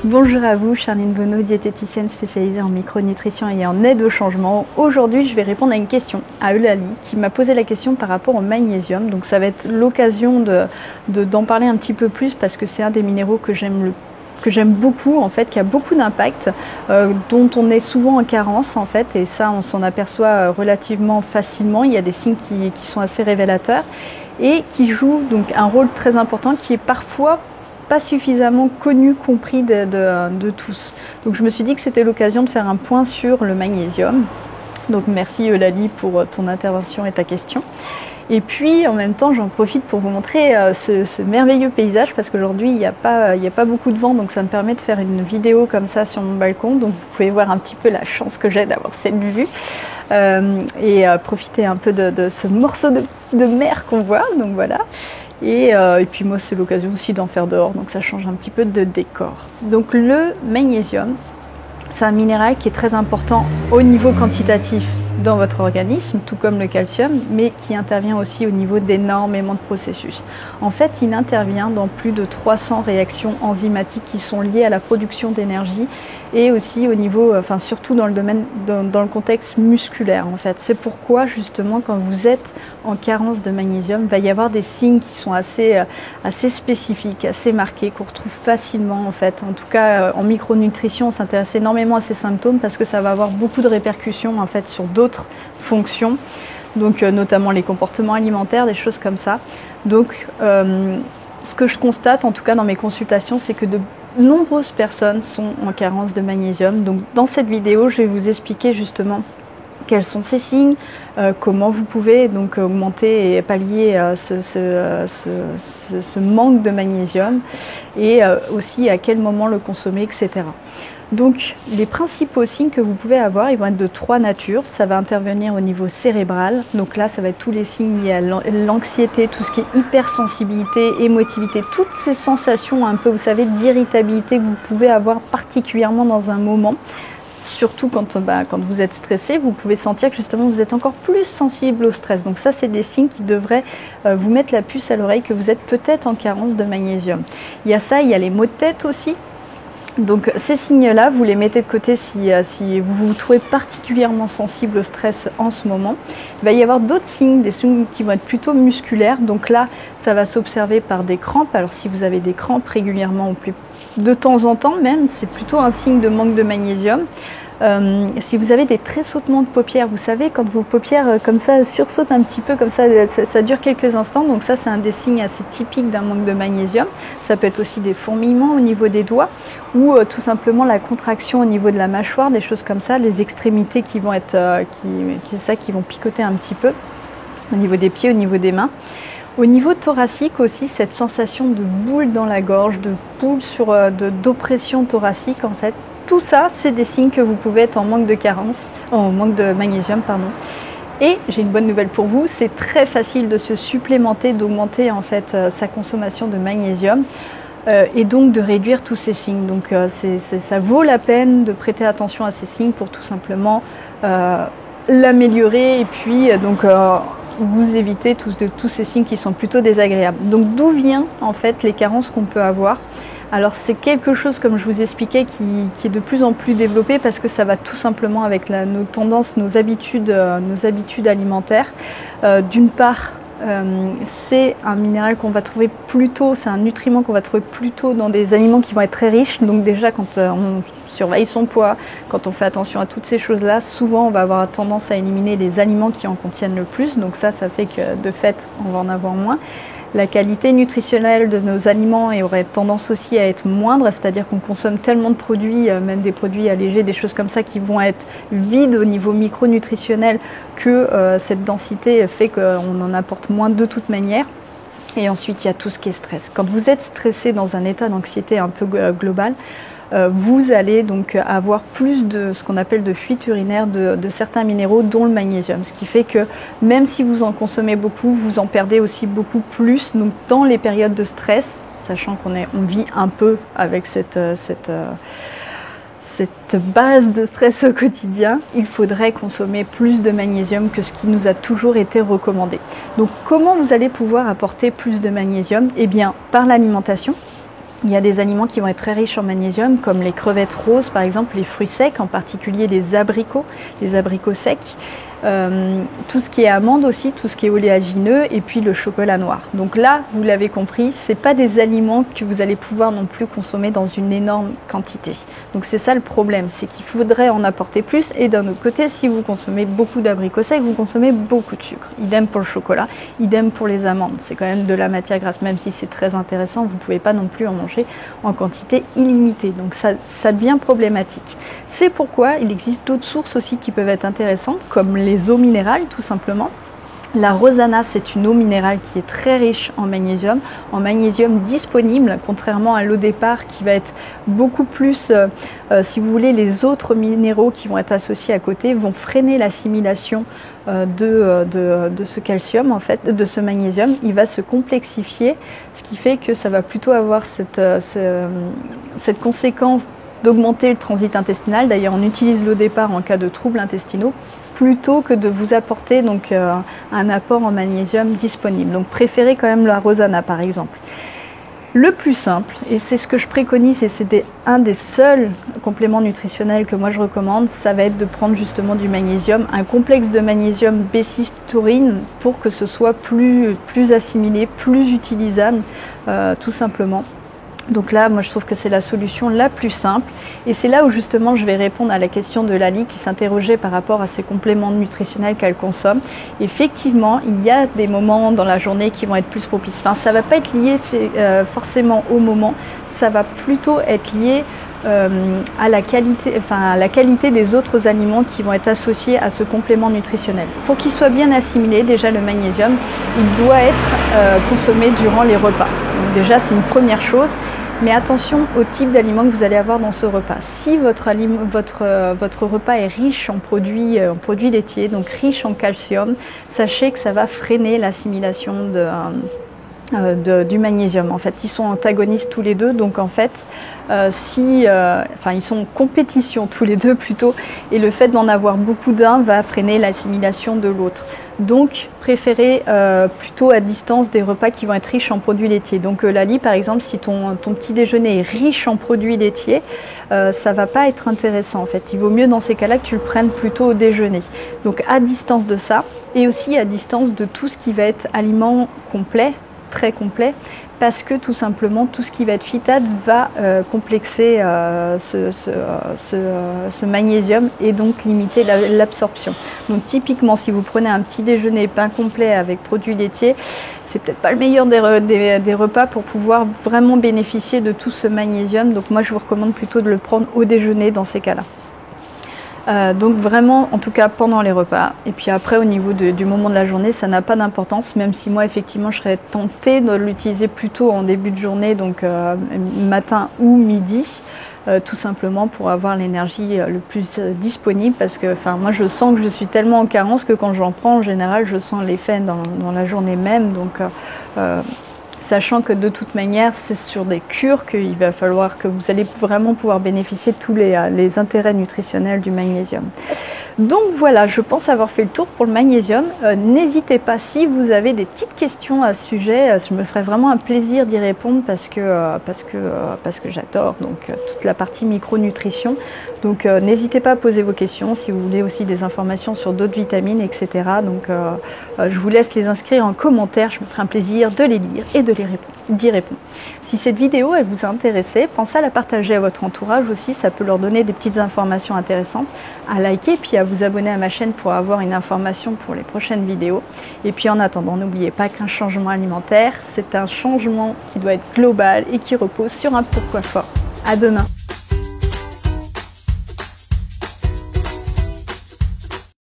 Bonjour à vous, Charline Bonneau, diététicienne spécialisée en micronutrition et en aide au changement. Aujourd'hui, je vais répondre à une question à Eulalie qui m'a posé la question par rapport au magnésium. Donc ça va être l'occasion d'en parler un petit peu plus parce que c'est un des minéraux que j'aime beaucoup en fait, qui a beaucoup d'impact, dont on est souvent en carence en fait, et ça on s'en aperçoit relativement facilement. Il y a des signes qui sont assez révélateurs et qui jouent donc un rôle très important qui est parfois pas suffisamment connu, compris de tous. Donc je me suis dit que c'était l'occasion de faire un point sur le magnésium. Donc merci Eulalie pour ton intervention et ta question. Et puis en même temps j'en profite pour vous montrer ce merveilleux paysage parce qu'aujourd'hui il n'y a pas beaucoup de vent, donc ça me permet de faire une vidéo comme ça sur mon balcon. Donc vous pouvez voir un petit peu la chance que j'ai d'avoir cette vue et profiter un peu de ce morceau de mer qu'on voit. Donc voilà. Et puis moi c'est l'occasion aussi d'en faire dehors, donc ça change un petit peu de décor. Donc le magnésium, c'est un minéral qui est très important au niveau quantitatif dans votre organisme, tout comme le calcium, mais qui intervient aussi au niveau d'énormément de processus. En fait, il intervient dans plus de 300 réactions enzymatiques qui sont liées à la production d'énergie et aussi au niveau, enfin surtout dans le domaine, dans le contexte musculaire en fait. C'est pourquoi justement quand vous êtes en carence de magnésium, il va y avoir des signes qui sont assez spécifiques, assez marqués, qu'on retrouve facilement en fait. En tout cas, en micronutrition, on s'intéresse énormément à ces symptômes parce que ça va avoir beaucoup de répercussions en fait sur d'autres fonctions, donc notamment les comportements alimentaires, des choses comme ça. Donc ce que je constate en tout cas dans mes consultations, c'est que de nombreuses personnes sont en carence de magnésium. Donc dans cette vidéo, je vais vous expliquer justement quels sont ces signes, comment vous pouvez donc augmenter et pallier ce manque de magnésium et aussi à quel moment le consommer, etc. Donc les principaux signes que vous pouvez avoir, ils vont être de trois natures. Ça va intervenir au niveau cérébral, donc là ça va être tous les signes liés à l'anxiété, tout ce qui est hypersensibilité, émotivité, toutes ces sensations un peu, vous savez, d'irritabilité que vous pouvez avoir particulièrement dans un moment. Surtout quand vous êtes stressé, vous pouvez sentir que justement vous êtes encore plus sensible au stress. Donc ça c'est des signes qui devraient vous mettre la puce à l'oreille que vous êtes peut-être en carence de magnésium. Il y a ça, il y a les maux de tête aussi. Donc ces signes-là, vous les mettez de côté si vous vous trouvez particulièrement sensible au stress en ce moment. Il va y avoir d'autres signes, des signes qui vont être plutôt musculaires. Donc là, ça va s'observer par des crampes. Alors si vous avez des crampes régulièrement ou plus de temps en temps même, c'est plutôt un signe de manque de magnésium. Si vous avez des tressautements de paupières, vous savez quand vos paupières comme ça sursautent un petit peu comme ça dure quelques instants, donc ça c'est un des signes assez typiques d'un manque de magnésium. Ça peut être aussi des fourmillements au niveau des doigts ou tout simplement la contraction au niveau de la mâchoire, des choses comme ça, les extrémités qui vont être qui vont picoter un petit peu au niveau des pieds, au niveau des mains. Au niveau thoracique aussi, cette sensation de boule dans la gorge, de boule d'oppression thoracique en fait. Tout ça, c'est des signes que vous pouvez être en manque de magnésium, pardon. Et j'ai une bonne nouvelle pour vous, c'est très facile de se supplémenter, d'augmenter en fait sa consommation de magnésium et donc de réduire tous ces signes. Donc ça vaut la peine de prêter attention à ces signes pour tout simplement l'améliorer et puis vous éviter tous ces signes qui sont plutôt désagréables. Donc d'où viennent en fait les carences qu'on peut avoir ? Alors c'est quelque chose, comme je vous expliquais, qui est de plus en plus développé parce que ça va tout simplement avec nos tendances, nos habitudes alimentaires. D'une part, c'est un minéral qu'on va trouver plutôt, c'est un nutriment qu'on va trouver plutôt dans des aliments qui vont être très riches. Donc déjà quand on surveille son poids, quand on fait attention à toutes ces choses-là, souvent on va avoir tendance à éliminer les aliments qui en contiennent le plus. Donc ça fait que de fait on va en avoir moins. La qualité nutritionnelle de nos aliments aurait tendance aussi à être moindre, c'est-à-dire qu'on consomme tellement de produits, même des produits allégés, des choses comme ça qui vont être vides au niveau micronutritionnel que cette densité fait qu'on en apporte moins de toute manière. Et ensuite, il y a tout ce qui est stress. Quand vous êtes stressé dans un état d'anxiété un peu global, vous allez donc avoir plus de ce qu'on appelle de fuite urinaire de certains minéraux, dont le magnésium. Ce qui fait que même si vous en consommez beaucoup, vous en perdez aussi beaucoup plus. Donc dans les périodes de stress, sachant qu'on vit un peu avec cette base de stress au quotidien, il faudrait consommer plus de magnésium que ce qui nous a toujours été recommandé. Donc comment vous allez pouvoir apporter plus de magnésium ? Eh bien par l'alimentation. Il y a des aliments qui vont être très riches en magnésium, comme les crevettes roses par exemple, les fruits secs, en particulier les abricots secs. Tout ce qui est amandes aussi, tout ce qui est oléagineux et puis le chocolat noir. Donc là, vous l'avez compris, c'est pas des aliments que vous allez pouvoir non plus consommer dans une énorme quantité. Donc c'est ça le problème, c'est qu'il faudrait en apporter plus et d'un autre côté, si vous consommez beaucoup d'abricots secs, vous consommez beaucoup de sucre. Idem pour le chocolat, idem pour les amandes. C'est quand même de la matière grasse, même si c'est très intéressant, vous pouvez pas non plus en manger en quantité illimitée. Donc ça devient problématique. C'est pourquoi il existe d'autres sources aussi qui peuvent être intéressantes, comme les eaux minérales tout simplement. La Rosana, c'est une eau minérale qui est très riche en magnésium disponible, contrairement à l'eau départ qui va être beaucoup plus, si vous voulez, les autres minéraux qui vont être associés à côté vont freiner l'assimilation de ce calcium, en fait, de ce magnésium. Il va se complexifier, ce qui fait que ça va plutôt avoir cette conséquence d'augmenter le transit intestinal. D'ailleurs, on utilise l'eau départ en cas de troubles intestinaux plutôt que de vous apporter donc un apport en magnésium disponible. Donc préférez quand même la Rosana par exemple. Le plus simple, et c'est ce que je préconise et c'était un des seuls compléments nutritionnels que moi je recommande, ça va être de prendre justement du magnésium, un complexe de magnésium B6-taurine pour que ce soit plus assimilé, plus utilisable tout simplement. Donc là, moi je trouve que c'est la solution la plus simple et c'est là où justement je vais répondre à la question de Lali qui s'interrogeait par rapport à ces compléments nutritionnels qu'elle consomme. Effectivement, il y a des moments dans la journée qui vont être plus propices. Enfin, ça ne va pas être lié forcément au moment, ça va plutôt être lié à la qualité des autres aliments qui vont être associés à ce complément nutritionnel. Pour qu'il soit bien assimilé, déjà le magnésium, il doit être consommé durant les repas. Donc déjà, c'est une première chose. Mais attention au type d'aliments que vous allez avoir dans ce repas. Si votre repas est riche en produits laitiers, donc riche en calcium, sachez que ça va freiner l'assimilation du magnésium. En fait, ils sont antagonistes tous les deux, donc en fait, ils sont en compétition tous les deux plutôt, et le fait d'en avoir beaucoup d'un va freiner l'assimilation de l'autre. Donc, préférez plutôt à distance des repas qui vont être riches en produits laitiers. Donc, Lali, par exemple, si ton petit déjeuner est riche en produits laitiers, ça va pas être intéressant en fait. Il vaut mieux dans ces cas-là que tu le prennes plutôt au déjeuner. Donc, à distance de ça, et aussi à distance de tout ce qui va être aliment complet, très complet, parce que tout simplement tout ce qui va être phytate va complexer ce magnésium et donc limiter l'absorption. Donc typiquement si vous prenez un petit déjeuner pain complet avec produits laitiers, c'est peut-être pas le meilleur des repas pour pouvoir vraiment bénéficier de tout ce magnésium. Donc moi je vous recommande plutôt de le prendre au déjeuner dans ces cas-là. Donc vraiment, en tout cas pendant les repas. Et puis après, au niveau du moment de la journée, ça n'a pas d'importance, même si moi, effectivement, je serais tentée de l'utiliser plutôt en début de journée, donc matin ou midi, tout simplement pour avoir l'énergie le plus disponible. Parce que moi, je sens que je suis tellement en carence que quand j'en prends, en général, je sens l'effet dans la journée même. Donc, sachant que de toute manière, c'est sur des cures qu'il va falloir que vous allez vraiment pouvoir bénéficier de tous les intérêts nutritionnels du magnésium. Donc voilà, je pense avoir fait le tour pour le magnésium. N'hésitez pas si vous avez des petites questions à ce sujet, je me ferai vraiment un plaisir d'y répondre parce que j'adore toute la partie micronutrition. Donc n'hésitez pas à poser vos questions si vous voulez aussi des informations sur d'autres vitamines, etc. Donc je vous laisse les inscrire en commentaire, je me ferai un plaisir de les lire et d'y répondre. Si cette vidéo elle vous a intéressé, pensez à la partager à votre entourage aussi, ça peut leur donner des petites informations intéressantes, à liker puis à vous abonner à ma chaîne pour avoir une information pour les prochaines vidéos. Et puis en attendant, n'oubliez pas qu'un changement alimentaire, c'est un changement qui doit être global et qui repose sur un pourquoi fort. À demain.